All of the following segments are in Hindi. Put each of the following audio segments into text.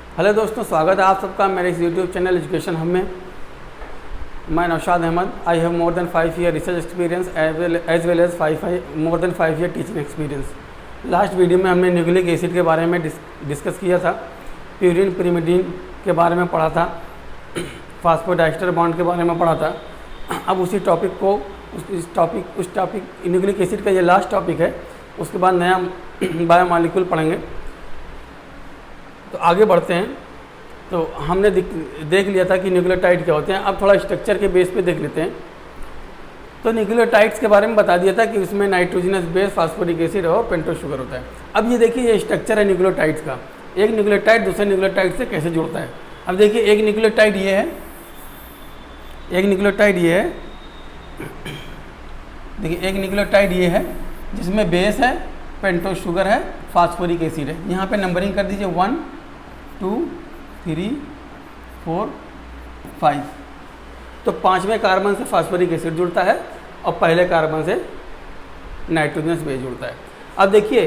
हेलो दोस्तों, स्वागत है आप सबका मेरे इस यूट्यूब चैनल एजुकेशन हम में। मैं Naushad Ahmad. I have more than 5 year research experience as well as more than 5 year teaching experience. Last video में हमने न्यूक्लिक एसिड के बारे में डिस्कस किया था, प्यूरिन पिरिमिडीन के बारे में पढ़ा था, फास्फोडाइस्टर बॉन्ड के बारे में पढ़ा था। अब उसी टॉपिक को उस टॉपिक न्यूक्लिक एसिड का ये लास्ट टॉपिक है, उसके बाद नया बायोमॉलिक्यूल पढ़ेंगे। तो आगे बढ़ते हैं। तो हमने देख लिया था कि न्यूक्लियोटाइड क्या होते हैं। अब थोड़ा स्ट्रक्चर के बेस पे देख लेते हैं। तो न्यूक्लियोटाइड्स के बारे में बता दिया था कि उसमें नाइट्रोजनस बेस, फास्फोरिक एसिड और पेंटोस शुगर होता है। अब ये देखिए, ये स्ट्रक्चर है न्यूक्लियोटाइड्स का। एक न्यूक्लियोटाइड दूसरे न्यूक्लियोटाइड से कैसे जुड़ता है। अब देखिए, एक न्यूक्लियोटाइड ये है, एक न्यूक्लियोटाइड ये है। देखिए, एक न्यूक्लियोटाइड ये है जिसमें बेस है, पेंटोस शुगर है, फास्फोरिक एसिड है। यहाँ पे नंबरिंग कर दीजिए 1 2 3 4 5। तो 5वें कार्बन से फास्फोरिक एसिड जुड़ता है और पहले कार्बन से नाइट्रोजनस बेस जुड़ता है। अब देखिए,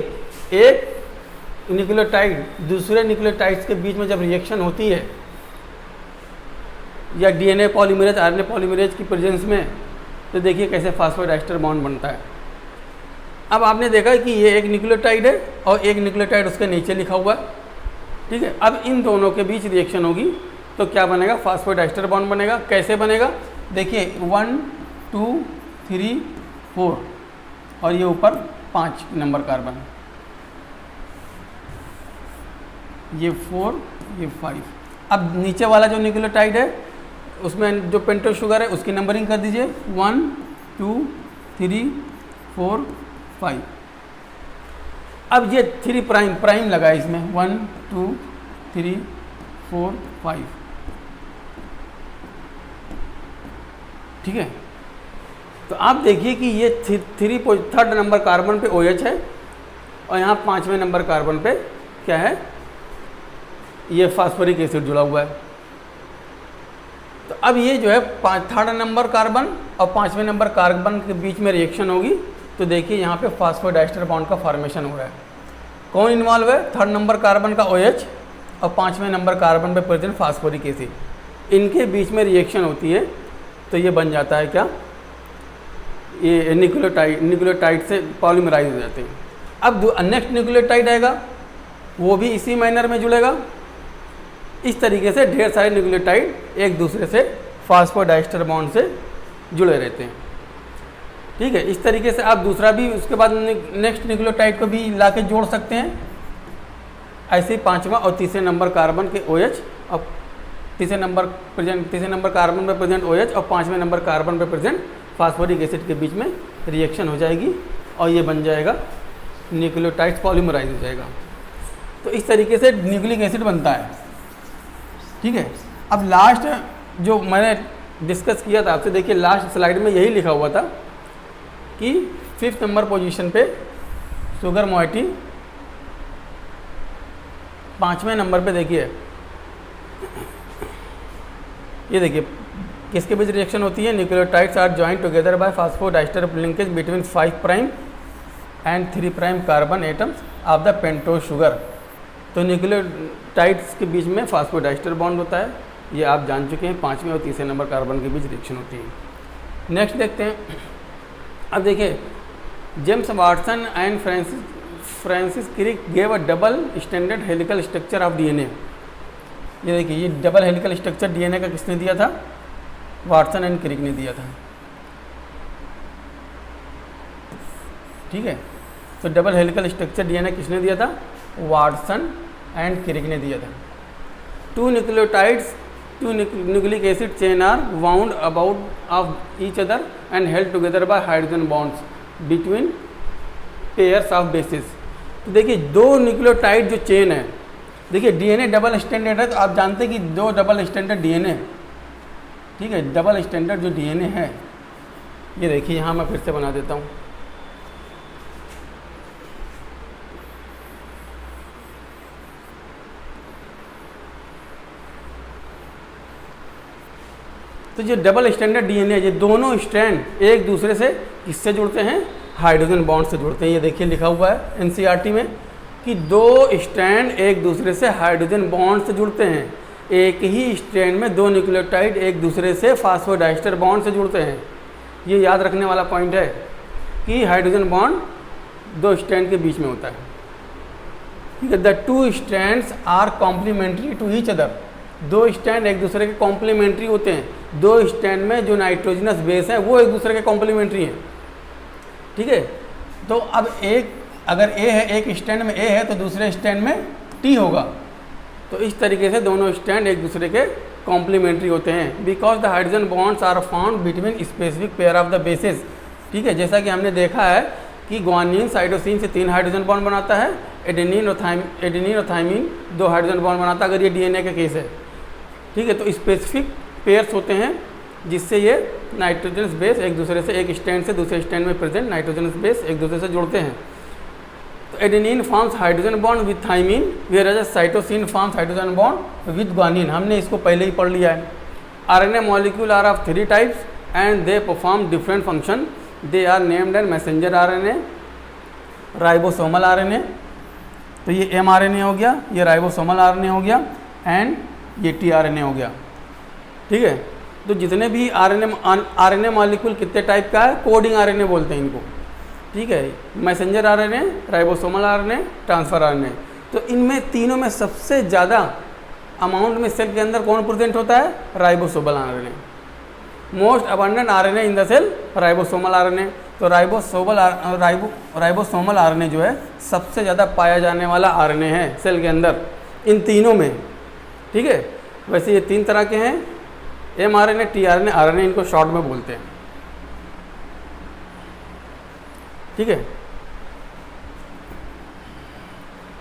एक न्यूक्लियोटाइड दूसरे न्यूक्लियोटाइड्स के बीच में जब रिएक्शन होती है या डीएनए पॉलीमरेज, आरएनए पॉलीमरेज की प्रेजेंस में, तो देखिए कैसे फास्फोडाइस्टर बॉन्ड बनता है। अब आपने देखा कि ये एक न्यूक्लियोटाइड है और एक न्यूक्लियोटाइड उसके नीचे लिखा हुआ है, ठीक है। अब इन दोनों के बीच रिएक्शन होगी तो क्या बनेगा, फास्फोडाइस्टर बॉन्ड बनेगा। कैसे बनेगा, देखिए 1 2 3 4 और ये ऊपर 5 नंबर कार्बन, ये 4 ये 5। अब नीचे वाला जो न्यूक्लियोटाइड है उसमें जो पेंटोस शुगर है उसकी नंबरिंग कर दीजिए 1 2 3 4 5। अब ये 3 प्राइम लगा है इसमें, 1 2 3 4 5, ठीक है। तो आप देखिए कि ये थर्ड नंबर कार्बन पे OH है और यहाँ 5वें नंबर कार्बन पे क्या है, ये फास्फोरिक एसिड जुड़ा हुआ है। तो अब ये जो है थर्ड नंबर कार्बन और 5वें नंबर कार्बन के बीच में रिएक्शन होगी तो देखिए यहाँ पे फास्फोडाइस्टर बॉन्ड का फॉर्मेशन हो रहा है। कौन इन्वॉल्व है, थर्ड नंबर कार्बन का OH और 5वें नंबर कार्बन पे प्रेजेंट फास्फोरिक एसिड। इनके बीच में रिएक्शन होती है तो ये बन जाता है क्या, ये न्यूक्लियोटाइड से पॉलीमराइज हो जाते हैं। अब नेक्स्ट न्यूक्लियोटाइड आएगा, वो भी इसी मैनर में जुड़ेगा। इस तरीके से ढेर सारे न्यूक्लियोटाइड एक दूसरे से फास्फोडाइस्टर बॉन्ड से जुड़े रहते हैं, ठीक है। इस तरीके से आप दूसरा भी उसके बाद नेक्स्ट न्यूक्लियोटाइड को भी ला के जोड़ सकते हैं। ऐसे ही 5वां और तीसरे नंबर कार्बन के OH और तीसरे नंबर कार्बन पे प्रेजेंट OH और 5वें नंबर कार्बन पे प्रेजेंट फास्फोरिक एसिड के बीच में रिएक्शन हो जाएगी और ये बन जाएगा न्यूक्लियोटाइड पॉलीमराइज हो जाएगा। तो इस तरीके से न्यूक्लिक एसिड बनता है, ठीक है। अब लास्ट जो मैंने डिस्कस किया था आपसे, देखिए लास्ट स्लाइड में यही लिखा हुआ था कि 5th नंबर पोजीशन पे शुगर मोइटी, 5वें नंबर पे देखिए, ये देखिए किसके बीच रिएक्शन होती है, nucleotides are joined together by phosphodiester linkage between 5 prime and 3 prime carbon atoms of the pentose sugar. तो न्यूक्लियोटाइड्स के बीच में फास्फोडाइस्टर बॉन्ड होता है, ये आप जान चुके हैं। 5वें और तीसरे नंबर कार्बन के बीच रिएक्शन होती है। नेक्स्ट देखते हैं। अब देखिए, James Watson and Francis Crick gave a double stranded helical structure of DNA। ये देखिए, ये डबल हेलिकल स्ट्रक्चर DNA का किसने दिया था, वाटसन एंड क्रिक ने दिया था, ठीक है। तो डबल हेलिकल स्ट्रक्चर DNA किसने दिया था, वाटसन एंड क्रिक ने दिया था। 2 nucleotides, 2 nucleic acid chain are wound about of each other and held together by hydrogen bonds between pairs of bases. तो देखिए, 2 न्यूक्लियोटाइड जो चेन है, देखिए DNA डबल स्टैंडर्ड है, तो आप जानते हैं कि 2 डबल स्टैंडर्ड DNA, ठीक है। डबल स्टैंडर्ड जो DNA है, ये देखिए यहाँ मैं फिर से बना देता हूँ। तो जो डबल स्टैंडर्ड DNA है, ये दोनों स्ट्रैंड एक दूसरे से किससे जुड़ते हैं, हाइड्रोजन बॉन्ड से जुड़ते हैं। ये देखिए लिखा हुआ है NCERT में कि दो स्ट्रैंड एक दूसरे से हाइड्रोजन बॉन्ड से जुड़ते हैं। एक ही स्ट्रैंड में दो न्यूक्लियोटाइड एक दूसरे से फास्फोडाइस्टर बॉन्ड से जुड़ते हैं। ये याद रखने वाला पॉइंट है कि हाइड्रोजन बॉन्ड दो स्ट्रैंड के बीच में होता है। ठीक है, the two strands are complementary to each other. दो स्ट्रैंड एक दूसरे के कॉम्प्लीमेंट्री होते हैं। दो स्ट्रैंड में जो नाइट्रोजनस बेस है वो एक दूसरे के कॉम्प्लीमेंट्री हैं। ठीक है, तो अब अगर ए है, एक स्ट्रैंड में ए है तो दूसरे स्ट्रैंड में टी होगा। तो इस तरीके से दोनों स्ट्रैंड एक दूसरे के कॉम्प्लीमेंट्री होते हैं। Because the hydrogen bonds are found between specific pair of the bases. ठीक है, जैसा कि हमने देखा है कि ग्वानिन साइटोसिन से 3 हाइड्रोजन बॉन्ड बनाता है, एडेनिन और थाइमिन 2 हाइड्रोजन बॉन्ड बनाता है अगर ये डीएनए का केस है। ठीक है, तो स्पेसिफिक पेयर्स होते हैं जिससे ये नाइट्रोजनस बेस एक दूसरे से, एक स्ट्रैंड से दूसरे स्ट्रैंड में प्रेजेंट नाइट्रोजनस बेस एक दूसरे से जुड़ते हैं। तो adenine forms hydrogen bond with thymine, where cytosine forms hydrogen bond with guanine. हमने इसको पहले ही पढ़ लिया है। RNA molecule are of 3 types and they perform different function. They are named and messenger RNA, ribosomal RNA, तो ये mRNA हो गया, ये राइबोसोमल आरएनए हो गया एंड ये tRNA हो गया। ठीक है, तो जितने भी आरएनए मॉलिक्यूल कितने टाइप का है, कोडिंग आरएनए बोलते हैं इनको। ठीक है, messenger RNA, ribosomal RNA, transfer RNA. तो इनमें तीनों में सबसे ज़्यादा अमाउंट में सेल के अंदर कौन प्रेजेंट होता है, ribosomal RNA. Most abundant RNA in the cell ribosomal RNA. तो राइबोसोमल आरएनए जो है सबसे ज़्यादा पाया जाने वाला आरएनए है सेल के अंदर इन तीनों में। ठीक है, वैसे ये 3 तरह के हैं, mRNA, tRNA, आरएनए, इनको शॉर्ट में बोलते हैं। ठीक है,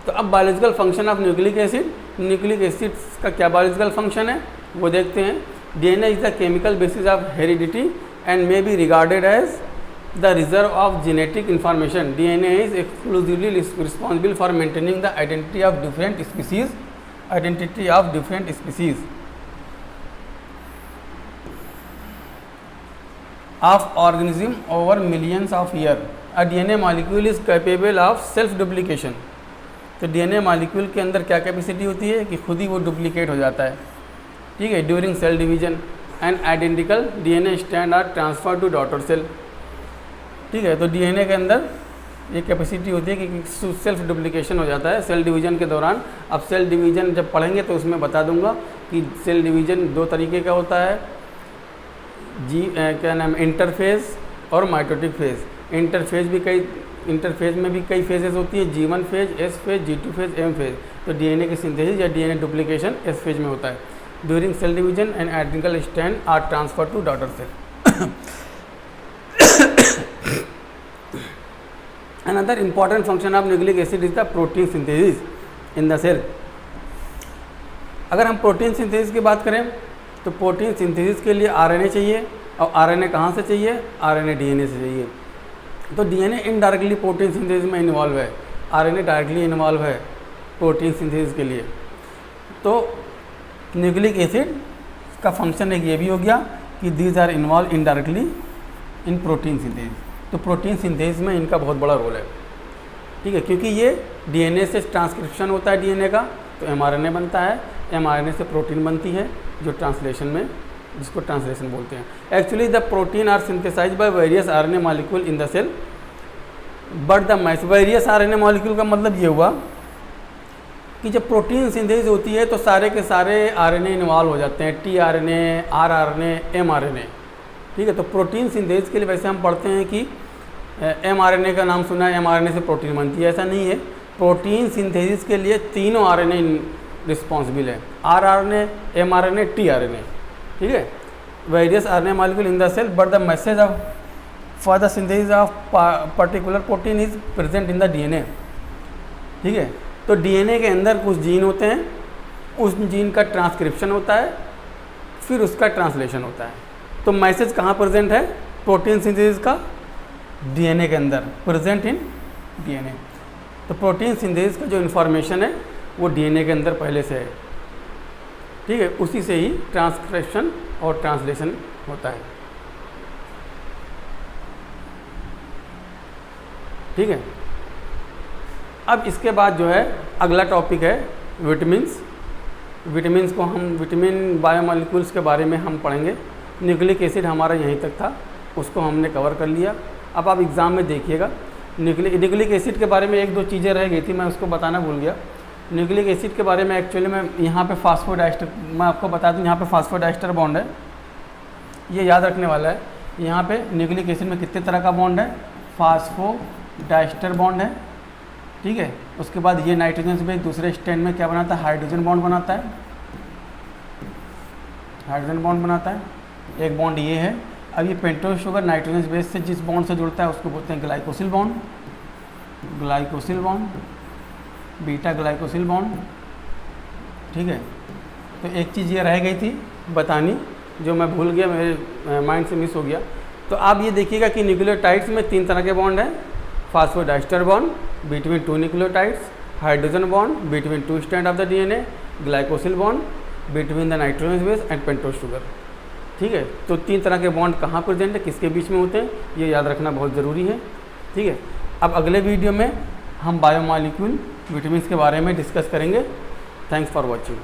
तो अब biological function of nucleic acid. Nucleic acid का क्या बायोलॉजिकल फंक्शन है वो देखते हैं। DNA is the chemical basis of heredity and may be regarded as the reserve of genetic information. DNA is exclusively responsible for maintaining the identity of different species of organism over millions of years. A DNA molecule is capable of self duplication. तो डीएनए मॉलिक्यूल के अंदर क्या कैपेसिटी होती है कि खुद ही वो डुप्लीकेट हो जाता है। ठीक है, during cell division and identical DNA strand are transfer to daughter cell. ठीक है, तो डीएनए के अंदर ये कैपेसिटी होती है कि सेल्फ डुप्लीकेशन हो जाता है सेल डिवीजन के दौरान। अब सेल डिवीजन जब पढ़ेंगे तो उसमें बता दूंगा कि सेल डिवीजन 2 तरीके का होता है, क्या नाम, इंटरफेज और माइटोटिक फेज। इंटरफेज में भी कई फेजेस होती है, G1 phase, S phase, G2 phase, M phase. तो डीएनए की सिंथेसिस या डीएनए डुप्लीकेशन S फेज में होता है। During cell division and identical strand are transfer to daughter cell. Another important function of nucleic acid is the protein synthesis in the cell. अगर हम प्रोटीन सिंथेसिस की बात करें तो प्रोटीन सिंथेसिस के लिए आरएनए चाहिए, और आरएनए कहाँ से चाहिए, आरएनए डीएनए से चाहिए। तो डीएनए इनडायरेक्टली प्रोटीन सिंथेसिस में इन्वॉल्व है, आरएनए डायरेक्टली इन्वॉल्व है प्रोटीन सिंथेसिस के लिए। तो न्यूक्लिक एसिड का फंक्शन एक ये भी हो गया कि these are involve indirectly in protein synthesis. तो प्रोटीन सिंथेसिस में इनका बहुत बड़ा रोल है। ठीक है, क्योंकि ये डीएनए से ट्रांसक्रिप्शन होता है डीएनए का, तो एमआरएनए बनता है, एमआरएनए से प्रोटीन बनती है जो ट्रांसलेशन में, जिसको ट्रांसलेशन बोलते हैं। Actually the protein are synthesized by various RNA molecule in the cell, but the various RNA molecule का मतलब ये हुआ कि जब प्रोटीन सिंथेसिस होती है तो सारे के सारे आरएनए इन्वॉल्व हो जाते हैं, टीआरएनए, आरआरएनए, एमआरएनए। ठीक है, तो प्रोटीन सिंथेसिस के लिए वैसे हम पढ़ते हैं कि एमआरएनए का नाम सुना है, एमआरएनए से प्रोटीन बनती है, ऐसा नहीं है। प्रोटीन सिंथेसिस के लिए तीनों आरएनए रिस्पॉन्सिबल है, आरआरएनए, एमआरएनए, टीआरएनए। ठीक है, various RNA molecule in the cell, but the message of for the synthesis of particular protein is present in the DNA. ठीक है, तो डीएनए के अंदर कुछ जीन होते हैं, उस जीन का ट्रांसक्रिप्शन होता है, फिर उसका ट्रांसलेशन होता है। तो मैसेज कहाँ प्रेजेंट है प्रोटीन सिंथेसिस का, डीएनए के अंदर, प्रेजेंट इन डीएनए। तो प्रोटीन सिंथेसिस का जो इन्फॉर्मेशन है वो डीएनए के अंदर पहले से है। ठीक है, उसी से ही ट्रांसक्रिप्शन और ट्रांसलेशन होता है। ठीक है, अब इसके बाद जो है अगला टॉपिक है विटामिन्स। विटामिन्स को हम विटामिन बायोमॉलिक्यूल्स के बारे में हम पढ़ेंगे। न्यूक्लिक एसिड हमारा यहीं तक था, उसको हमने कवर कर लिया। अब आप एग्ज़ाम में देखिएगा न्यूक्लिक एसिड के बारे में एक दो चीज़ें रह गई थी, मैं उसको बताना भूल गया। न्यूक्लिक एसिड के बारे में एक्चुअली मैं यहाँ पे फास्फोडाइस्टर, मैं आपको बता दूँ यहाँ पे फास्फोडाइस्टर बॉन्ड है, ये याद रखने वाला है। यहाँ पे न्यूक्लिक एसिड में कितने तरह का बॉन्ड है, फास्फोडाइस्टर बॉन्ड है, ठीक है। उसके बाद ये नाइट्रोजन से दूसरे स्टैंड में क्या बनाता है, हाइड्रोजन बॉन्ड बनाता है, हाइड्रोजन बॉन्ड बनाता है। एक बॉन्ड ये है। अब ये पेंटोज शुगर नाइट्रोजन बेस से जिस बॉन्ड से जुड़ता है उसको बोलते हैं glycosyl bond, glycosyl bond, beta glycosyl bond, ठीक है। तो एक चीज़ ये रह गई थी बतानी, जो मैं भूल गया, मेरे माइंड से मिस हो गया। तो आप ये देखिएगा कि न्यूक्लियोटाइड्स में 3 तरह के बॉन्ड हैं, phosphodiester bond between 2 nucleotides, hydrogen bond between 2 strand of the DNA, glycosyl bond between the nitrogen base and pentose sugar, ठीक है। तो 3 तरह के बॉन्ड कहाँ प्रेजेंट है, किसके बीच में होते हैं, ये याद रखना बहुत ज़रूरी है, ठीक है। अब अगले वीडियो में हम बायोमॉलिक्यूल विटामिन्स के बारे में डिस्कस करेंगे। Thanks for watching.